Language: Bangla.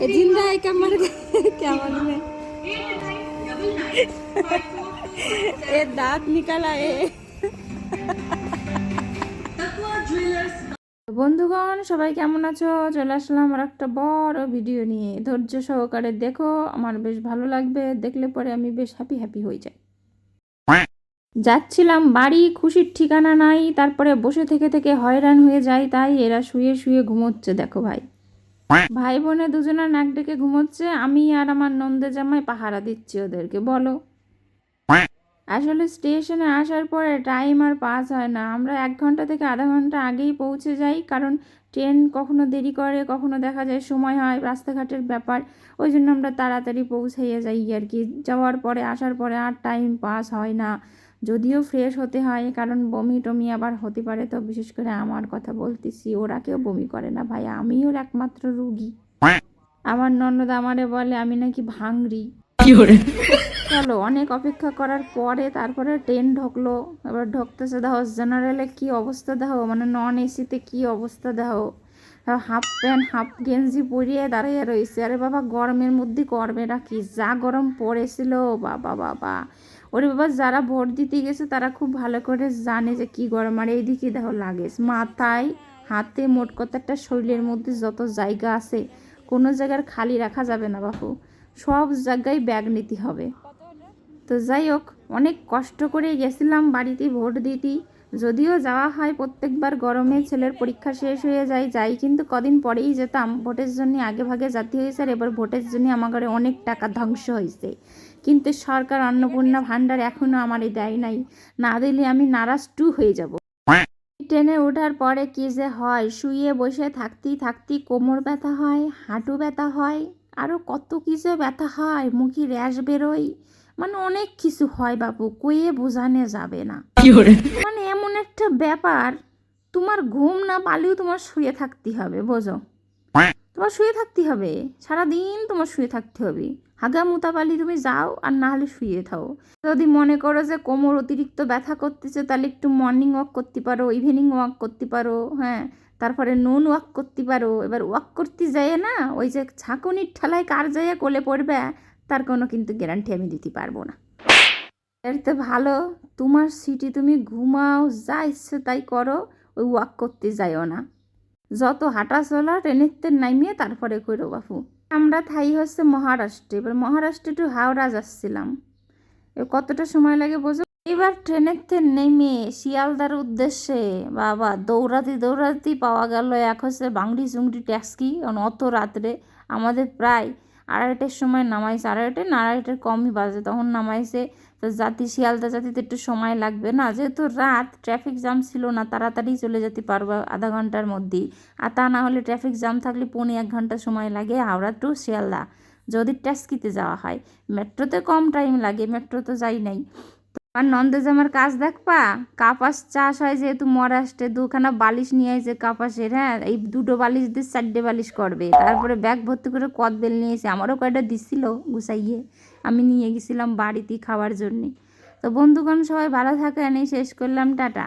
जिंदा है क्या मर गया क्या मालूम है। ये दांत निकाला है। বন্ধুগণ সবাই কেমন আছো? চলে আসলাম আর একটা বড় ভিডিও নিয়ে। ধৈর্য সহকারে দেখো, আমার বেশ ভালো লাগবে, দেখলে পরে আমি বেশ হ্যাপি হ্যাপি হয়ে যাই। যাচ্ছিলাম বাড়ি, খুশির ঠিকানা নাই, তারপরে বসে থেকে থেকে হয়রান হয়ে যায়, তাই এরা শুয়ে শুয়ে ঘুমোচ্ছে। দেখো ভাই ভাই বোনে দুজনের নাক ডেকে ঘুমোচ্ছে, আমি আর আমার নন্দে জামাই পাহারা দিচ্ছি ওদেরকে। বলো, আসলে স্টেশনে আসার পরে টাইম আর পাস হয় না। আমরা 1 ঘন্টা থেকে আধা ঘন্টা আগেই পৌঁছে যাই, কারণ ট্রেন কখনো দেরি করে, কখনো দেখা যায় সময় হয়, রাস্তাঘাটের ব্যাপার। ওই জন্য আমরা তাড়াতাড়ি পৌঁছাইয়ে যাই আর কি। যাওয়ার পরে আসার পরে আর টাইম পাস হয় না, যদিও ফ্রেশ হতে হয়, কারণ বমি টমি আবার হতে পারে। তো বিশেষ করে আমার কথা বলতেছি, ওরা কেউ বমি করে না ভাই, আমিও একমাত্র রুগী। আমার ননদ আমারে বলে আমি নাকি ভাঙড়ি। চলো, অনেক অপেক্ষা করার পরে তারপরে ট্রেন ঢুকলো। এবার ঢুকতেছে, দেখো জেনারেলে কি অবস্থা, দেখো মানে নন এসিতে কি অবস্থা, দেখো হাফ প্যান্ট হাফ গেঞ্জি পরিয়ে দাঁড়িয়ে রয়েছে। আরে বাবা, গরমের মধ্যে করবে না কি, যা গরম পড়েছিল বাবা বাবা। ওরে বাবা, যারা ভোট দিতে গেছে তারা খুব ভালো করে জানে যে কি গরম। আর এইদিকে দেখো লাগেজ মাথায় হাতে, মোট কথা একটা শরীরের মধ্যে যত জায়গা আছে কোনো জায়গার খালি রাখা যাবে না বাপু, সব জায়গায় ব্যাগ নিতে হবে। তো যাই হোক, অনেক কষ্ট করে গেছিলাম বাড়িতে ভোট দিতে। যদিও যাওয়া হয় প্রত্যেকবার গরমে, ছেলের পরীক্ষা শেষ হয়ে যায়, যাই কিন্তু কদিন পরেই যেতাম। ভোটের জন্য আগে ভাগে জাতি হয়েছে, আর এবার ভোটের জন্য আমার ঘরে অনেক টাকা ধ্বংস হয়েছে। কিন্তু সরকার অন্নপূর্ণা ভাণ্ডার এখনও আমারই দেয় নাই, না দিলে আমি নারাজ টু হয়ে যাব। ট্রেনে ওঠার পরে কি যে হয়, শুয়ে বসে থাকতেই থাকতেই কোমর ব্যথা হয়, হাঁটু ব্যথা হয়, আরও কত কিছু ব্যথা হয়, মুখে র্যাশ বেরোয়, মানে অনেক কিছু হয় বাবু, কয়ে বোঝানো যাবে না। মানে এমন একটা ব্যাপার, তোমার ঘুম না পালেও তোমার শুয়ে থাকতে হবে, বোঝো, তোমার শুয়ে থাকতে হবে, সারাদিন তোমার শুয়ে থাকতে হবে। হাগা মুতা পালি তুমি যাও, আর না হলে শুয়ে থাও। যদি মনে করো যে কোমর অতিরিক্ত ব্যথা করতেছে, তাহলে একটু মর্নিং ওয়াক করতে পারো, ইভিনিং ওয়াক করতে পারো, হ্যাঁ, তারপরে নুন ওয়াক করতে পারো। এবার ওয়াক করতে যায় না, ওই যে ছাঁকুনির ঠেলায় কার যায় কোলে পড়বে, তার কোনো কিন্তু গ্যারান্টি আমি দিতে পারবো না। এর তো ভালো তোমার সিটি, তুমি ঘুমাও, যা ইচ্ছে তাই করো, ওই ওয়াক করতে যাইও না। যত হাঁটা চলা ট্রেনেতে নামিয়ে তারপরে করো বাপু। আমরা থাই হচ্ছে মহারাষ্ট্রে। এবার মহারাষ্ট্রে টু হাওড়া যাচ্ছিলাম, এবার কতটা সময় লাগে বোঝো। এবার ট্রেনেতে নেমে শিয়ালদার উদ্দেশ্যে বাবা দৌড়াতে দৌড়াতে পাওয়া গেল এক হচ্ছে বাংড়ি চুংড়ি ট্যাক্সি। অত রাত্রে আমাদের প্রায় 2:30টার সময় নামাইছে, 2:30 না 2:30টার কমই বাজে তখন নামাইছে। তো শিয়ালদা জাতিতে একটু সময় লাগবে না, যেহেতু রাত, ট্রাফিক জ্যাম ছিল না, তাড়াতাড়ি চলে যেতে পারবো আধা ঘন্টার মধ্যেই। আর তা না হলে ট্রাফিক জ্যাম থাকলে 1.25 ঘন্টা সময় লাগে হাওড়া টু শিয়ালদা, যদি ট্যাক্সিতে যাওয়া হয়। মেট্রোতে কম টাইম লাগে, মেট্রো তো যাই নাই। আর নন্দেজ আমার কাজ দেখপা, কাপাস চাষ হয় যেহেতু মহারাষ্ট্রে, 2খানা বালিশ নিয়ে আসে কাপাসের, হ্যাঁ, এই 2টো বালিশ দিয়ে 4টে বালিশ করবে। তারপরে ব্যাগ ভর্তি করে কদবেল নিয়ে এসে আমারও কয়টা দিছিল গুছাইয়ে, আমি নিয়ে গেছিলাম বাড়িতে খাওয়ার জন্যে। তো বন্ধুগণ সবাই ভালো থাকেন, এই শেষ করলাম, টাটা।